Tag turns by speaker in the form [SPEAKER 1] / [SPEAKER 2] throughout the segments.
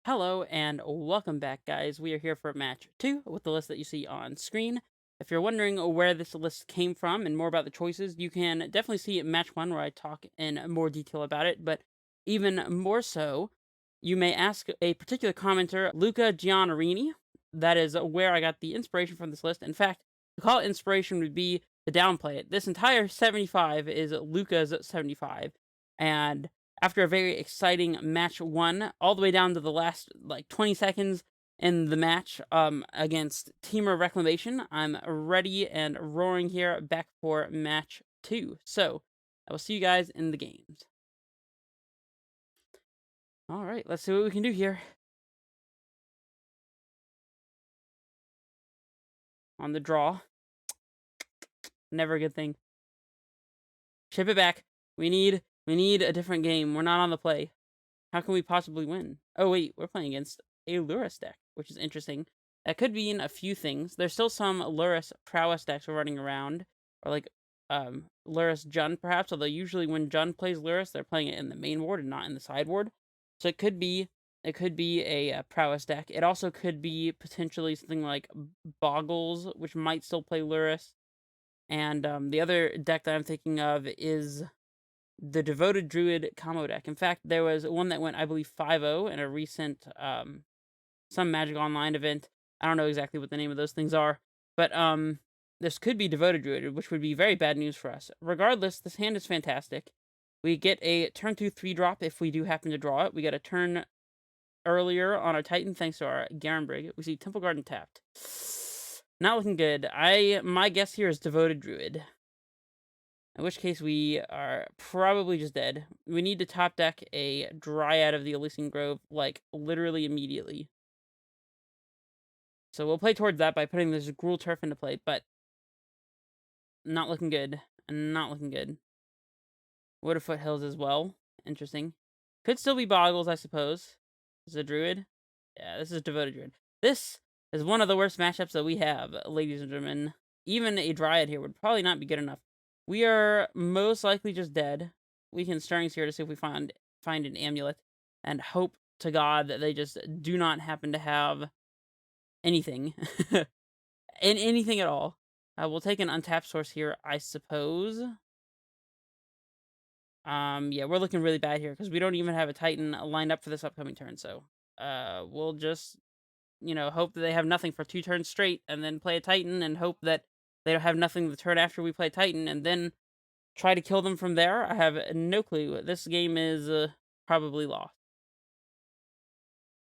[SPEAKER 1] Hello and welcome back, guys. We are here for match 2 with the list that you see on screen. If you're wondering where this list came from and more about the choices, you can definitely see match 1 where I talk in more detail about it, but even more so, you may ask a particular commenter, Luca Giannerini. That is where I got the inspiration from this list. In fact, to call it inspiration would be to downplay it. This entire 75 is Luca's 75, and after a very exciting match 1, all the way down to the last, 20 seconds in the match, against Teamer Reclamation, I'm ready and roaring here back for match 2. So, I will see you guys in the games. Alright, let's see what we can do here. On the draw. Never a good thing. Ship it back. We need a different game. We're not on the play. How can we possibly win? Oh wait, we're playing against a Lurrus deck, which is interesting. That could mean a few things. There's still some Lurrus prowess decks running around, or like Lurrus Jund perhaps. Although usually when Jund plays Lurrus, they're playing it in the main board and not in the sideboard. So it could be a prowess deck. It also could be potentially something like Boggles, which might still play Lurrus. And the other deck that I'm thinking of is the Devoted Druid Combo deck. In fact, there was one that went, I believe, 5-0 in a recent some Magic Online event. I don't know exactly what the name of those things are, but this could be Devoted Druid, which would be very bad news for us. Regardless, this hand is fantastic. We get a turn 2 3-drop if we do happen to draw it. We get a turn earlier on our Titan thanks to our Garenbrig. We see Temple Garden tapped. Not looking good. My guess here is Devoted Druid. In which case we are probably just dead. We need to top deck a Dryad of the Elysian Grove, like, literally immediately. So we'll play towards that by putting this Gruul Turf into play, but not looking good. Not looking good. Wood of Foothills as well. Interesting. Could still be Boggles, I suppose. This is a Druid? Yeah, this is Devoted Druid. This is one of the worst matchups that we have, ladies and gentlemen. Even a Dryad here would probably not be good enough. We are most likely just dead. We can Stirrings here to see if we find an amulet, and hope to God that they just do not happen to have anything. Anything at all. We'll take an untapped source here, I suppose. Yeah, we're looking really bad here, because we don't even have a Titan lined up for this upcoming turn, so we'll just, hope that they have nothing for 2 turns straight, and then play a Titan, and hope that they don't have nothing the turn after we play Titan, and then try to kill them from there. I have no clue. This game is probably lost.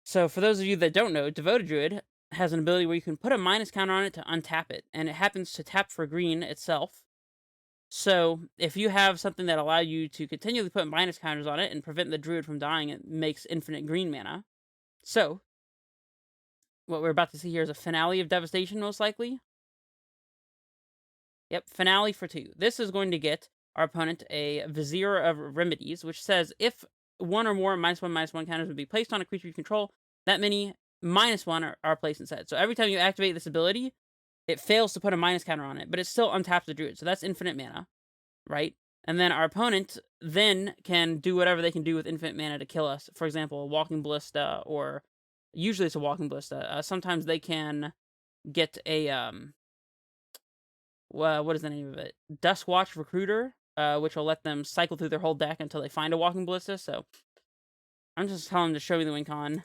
[SPEAKER 1] So for those of you that don't know, Devoted Druid has an ability where you can put a minus counter on it to untap it, and it happens to tap for green itself. So if you have something that allows you to continually put minus counters on it and prevent the Druid from dying, it makes infinite green mana. So what we're about to see here is a Finale of Devastation, most likely. Yep, Finale for 2. This is going to get our opponent a Vizier of Remedies, which says if one or more -1/-1 counters would be placed on a creature you control, that many -1 are placed instead. So every time you activate this ability, it fails to put a minus counter on it, but it still untaps the Druid. So that's infinite mana, right? And then our opponent then can do whatever they can do with infinite mana to kill us. For example, a Walking Ballista, or usually it's a Walking Ballista. Sometimes they can get a what is the name of it? Duskwatch Recruiter, which will let them cycle through their whole deck until they find a Walking Ballista. So I'm just telling them to show me the win con.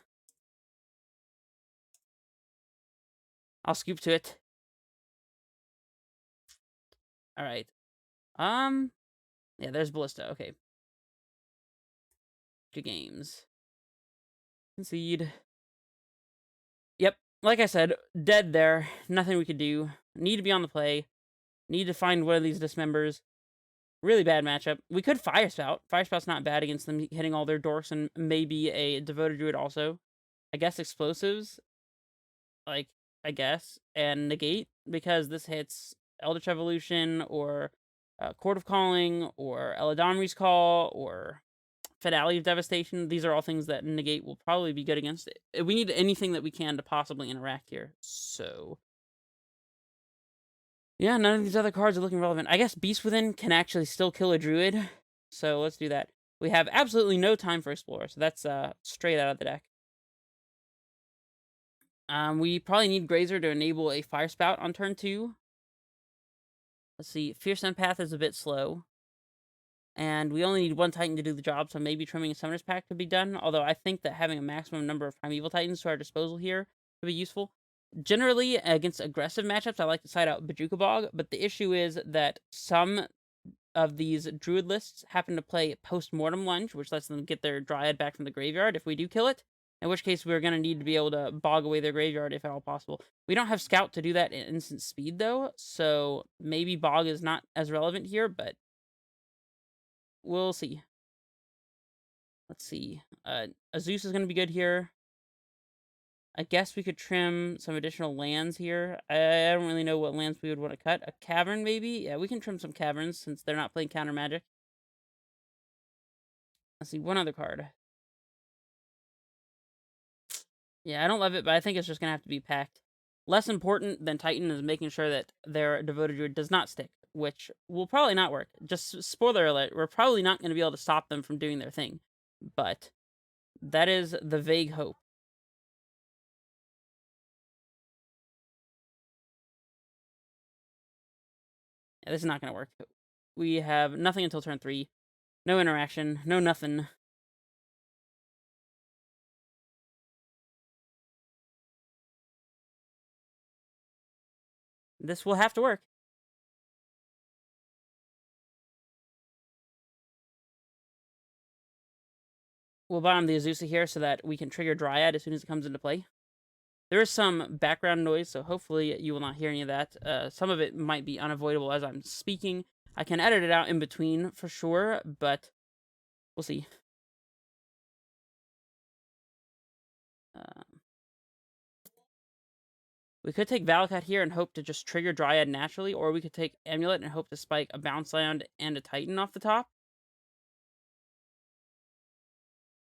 [SPEAKER 1] I'll scoop to it. All right. Yeah, there's Ballista. Okay. 2 games. Concede. Yep. Like I said, dead there. Nothing we could do. Need to be on the play. Need to find one of these dismembers. Really bad matchup. We could Fire Spout. Fire Spout's not bad against them hitting all their dorks, and maybe a Devoted Druid also. I guess Explosives. Like, I guess. And Negate, because this hits Eldritch Evolution, or Court of Calling, or Eladamri's Call, or Finale of Devastation. These are all things that Negate will probably be good against. We need anything that we can to possibly interact here. So yeah, none of these other cards are looking relevant. I guess Beast Within can actually still kill a Druid, so let's do that. We have absolutely no time for Explorer, so that's straight out of the deck. We probably need Grazer to enable a Fire Spout on turn 2. Let's see. Fierce Empath is a bit slow. And we only need 1 Titan to do the job, so maybe trimming a Summoner's Pact could be done. Although I think that having a maximum number of Primeval Titans to our disposal here could be useful. Generally, against aggressive matchups, I like to side out Bajuka Bog, but the issue is that some of these Druid lists happen to play Post-Mortem Lunge, which lets them get their Dryad back from the graveyard if we do kill it. In which case, we're going to need to be able to bog away their graveyard if at all possible. We don't have Scout to do that in instant speed, though, so maybe Bog is not as relevant here, but we'll see. Let's see. Azus is going to be good here. I guess we could trim some additional lands here. I don't really know what lands we would want to cut. A cavern, maybe? Yeah, we can trim some caverns since they're not playing counter magic. Let's see, one other card. Yeah, I don't love it, but I think it's just going to have to be packed. Less important than Titan is making sure that their Devoted Druid does not stick, which will probably not work. Just spoiler alert, we're probably not going to be able to stop them from doing their thing. But that is the vague hope. Yeah, this is not going to work. We have nothing until turn 3. No interaction. No nothing. This will have to work. We'll bottom the Azusa here so that we can trigger Dryad as soon as it comes into play. There is some background noise, so hopefully you will not hear any of that. Some of it might be unavoidable as I'm speaking. I can edit it out in between for sure, but we'll see. We could take Valakut here and hope to just trigger Dryad naturally, or we could take Amulet and hope to spike a Bounce Land and a Titan off the top.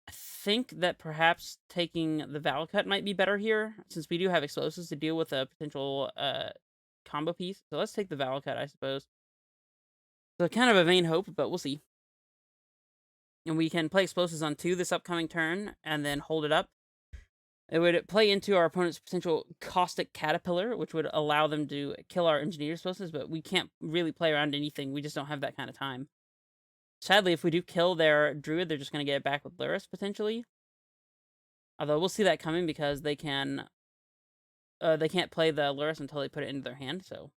[SPEAKER 1] I think that perhaps taking the Valakut might be better here, since we do have explosives to deal with a potential combo piece. So let's take the Valakut, I suppose. So kind of a vain hope, but we'll see. And we can play explosives on 2 this upcoming turn, and then hold it up. It would play into our opponent's potential Caustic Caterpillar, which would allow them to kill our Engineer explosives, but we can't really play around anything. We just don't have that kind of time. Sadly, if we do kill their Druid, they're just going to get it back with Luris, potentially. Although we'll see that coming because they can't play the Luris until they put it into their hand, so.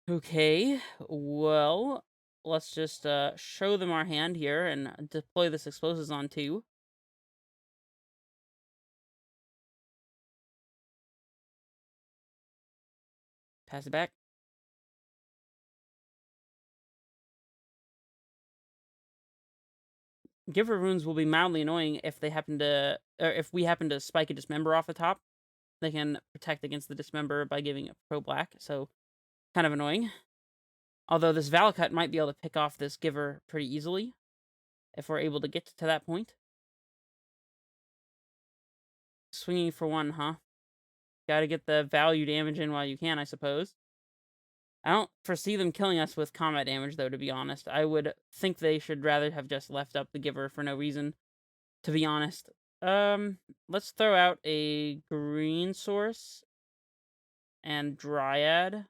[SPEAKER 1] Okay, well, let's just show them our hand here and deploy this explosives on 2. Pass it back. Giver runes will be mildly annoying if they happen to, or if we happen to spike a Dismember off the top. They can protect against the Dismember by giving it pro black, so kind of annoying. Although this Valakut might be able to pick off this Giver pretty easily, if we're able to get to that point. Swinging for 1, huh? Gotta get the value damage in while you can, I suppose. I don't foresee them killing us with combat damage, though, to be honest. I would think they should rather have just left up the Giver for no reason, to be honest. Let's throw out a green source and Dryad.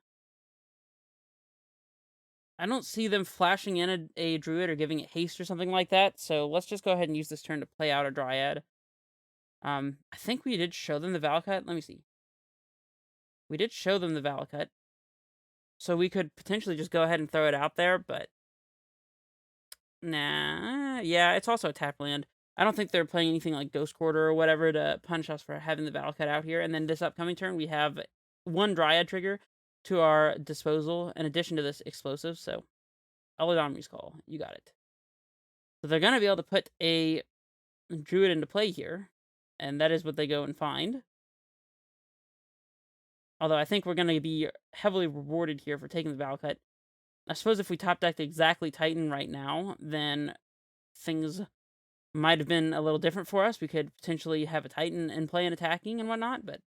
[SPEAKER 1] I don't see them flashing in a Druid or giving it haste or something like that, so let's just go ahead and use this turn to play out a Dryad. I think we did show them the Valakut. Let me see. We did show them the Valakut. So we could potentially just go ahead and throw it out there, but nah. Yeah, it's also a tap land. I don't think they're playing anything like Ghost Quarter or whatever to punish us for having the Valakut out here. And then this upcoming turn, we have 1 Dryad trigger to our disposal in addition to this explosive. So, Elidomri's Call. You got it. So they're going to be able to put a Druid into play here. And that is what they go and find. Although I think we're going to be heavily rewarded here for taking the Valakut. I suppose if we top decked exactly Titan right now, then things might have been a little different for us. We could potentially have a Titan in play and attacking and whatnot, but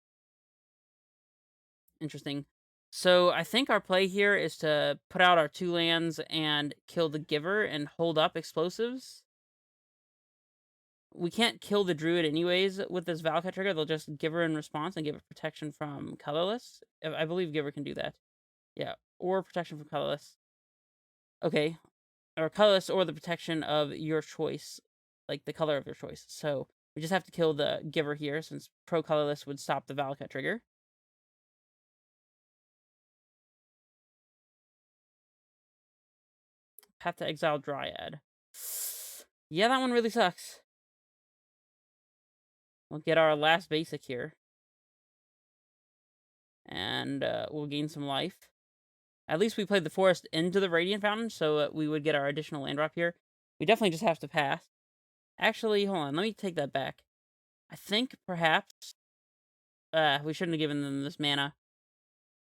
[SPEAKER 1] interesting. So I think our play here is to put out our 2 lands and kill the Giver and hold up explosives. we can't kill the Druid anyways with this Valakut trigger. They'll just give her in response and give it protection from colorless. I believe Giver can do that. Yeah, or protection from colorless. Okay, or colorless or the protection of your choice, like the color of your choice. So we just have to kill the Giver here, since pro colorless would stop the Valakut trigger. Have to exile Dryad. Yeah, that one really sucks. We'll get our last basic here. And we'll gain some life. At least we played the forest into the Radiant Fountain, so we would get our additional land drop here. We definitely just have to pass. Actually, hold on. Let me take that back. I think perhaps we shouldn't have given them this mana.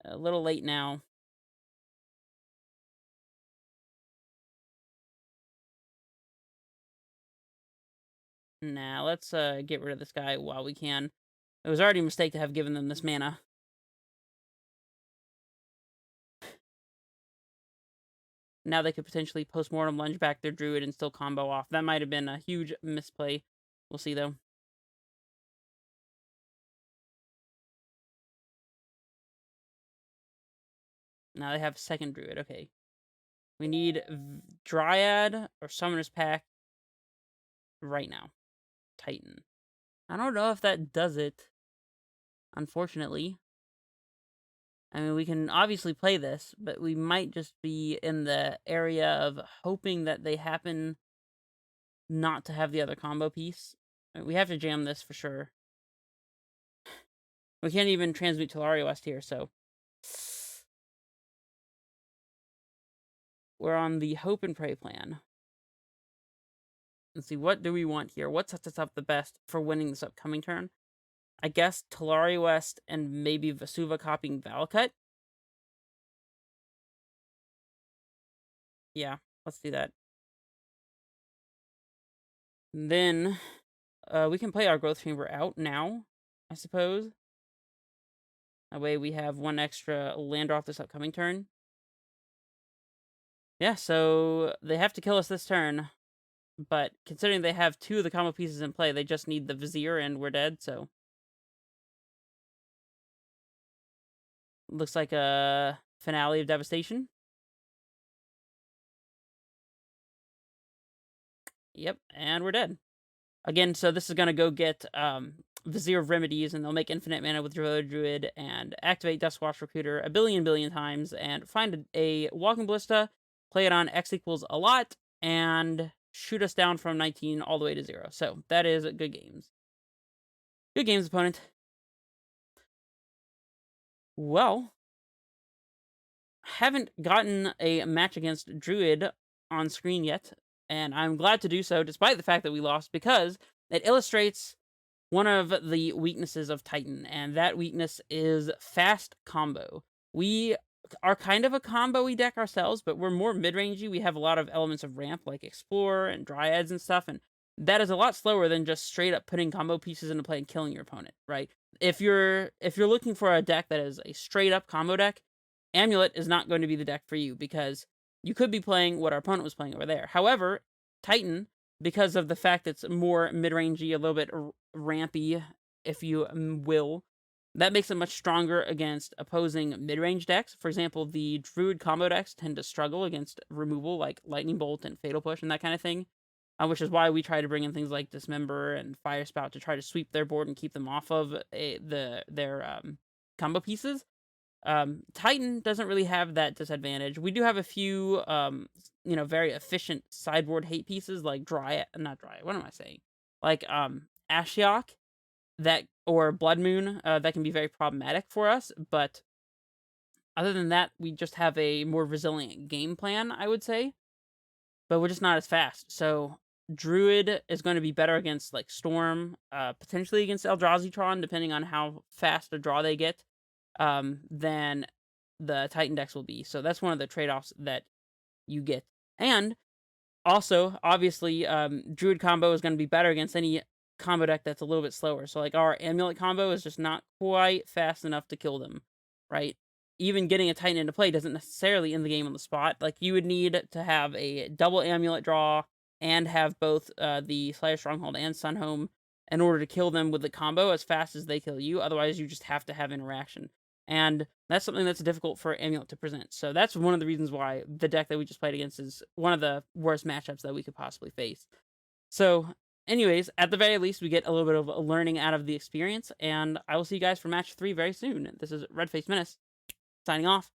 [SPEAKER 1] A little late now. Nah, let's get rid of this guy while we can. It was already a mistake to have given them this mana. Now they could potentially postmortem lunge back their Druid and still combo off. That might have been a huge misplay. We'll see, though. Now they have second Druid. Okay. We need Dryad or Summoner's Pact right now. Titan. I don't know if that does it, unfortunately. I mean, we can obviously play this, but we might just be in the area of hoping that they happen not to have the other combo piece. We have to jam this for sure. We can't even transmute Telaria West here, so we're on the hope and pray plan. Let's see, what do we want here? What sets us up the best for winning this upcoming turn? I guess Telaria West and maybe Vesuva copying Valakut. Yeah, let's do that. Then we can play our Growth Chamber out now, I suppose. That way we have one extra land drop this upcoming turn. Yeah, so they have to kill us this turn. But considering they have two of the combo pieces in play, they just need the Vizier and we're dead, so. Looks like a finale of Devastation. Yep, and we're dead. Again, so this is going to go get Vizier of Remedies, and they'll make infinite mana with Druid and activate Duskwatch Recruiter a billion times, and find a Walking Ballista, play it on X equals a lot, and shoot us down from 19 all the way to 0. So that is good games. Good games, opponent. Well, haven't gotten a match against Druid on screen yet, and I'm glad to do so despite the fact that we lost, because it illustrates one of the weaknesses of Titan, and that weakness is fast combo. We are kind of a combo-y deck ourselves, but we're more mid-rangey. We have a lot of elements of ramp, like Explorer and Dryads and stuff, and that is a lot slower than just straight up putting combo pieces into play and killing your opponent, right? If you're looking for a deck that is a straight up combo deck, Amulet is not going to be the deck for you, because you could be playing what our opponent was playing over there. However, Titan, because of the fact that it's more mid-rangey, a little bit rampy, if you will, that makes it much stronger against opposing mid-range decks. For example, the Druid combo decks tend to struggle against removal, like Lightning Bolt and Fatal Push and that kind of thing, which is why we try to bring in things like Dismember and Fire Spout to try to sweep their board and keep them off of their combo pieces. Titan doesn't really have that disadvantage. We do have a few, very efficient sideboard hate pieces like not Dryad, what am I saying? Like, Ashiok, or Blood Moon, that can be very problematic for us, but other than that, we just have a more resilient game plan, I would say, but we're just not as fast. So Druid is going to be better against, like, Storm, potentially against Eldrazi-tron, depending on how fast a draw they get, than the Titan decks will be. So that's one of the trade-offs that you get. And also, obviously, Druid combo is going to be better against any combo deck that's a little bit slower. So, like, our Amulet combo is just not quite fast enough to kill them, right? Even getting a Titan into play doesn't necessarily end the game on the spot. Like, you would need to have a double Amulet draw, and have both the Slayer Stronghold and Sunhome in order to kill them with the combo as fast as they kill you. Otherwise, you just have to have interaction. And that's something that's difficult for Amulet to present. So that's one of the reasons why the deck that we just played against is one of the worst matchups that we could possibly face. So, anyways, at the very least, we get a little bit of a learning out of the experience, and I will see you guys for match 3 very soon. This is Redface Menace, signing off.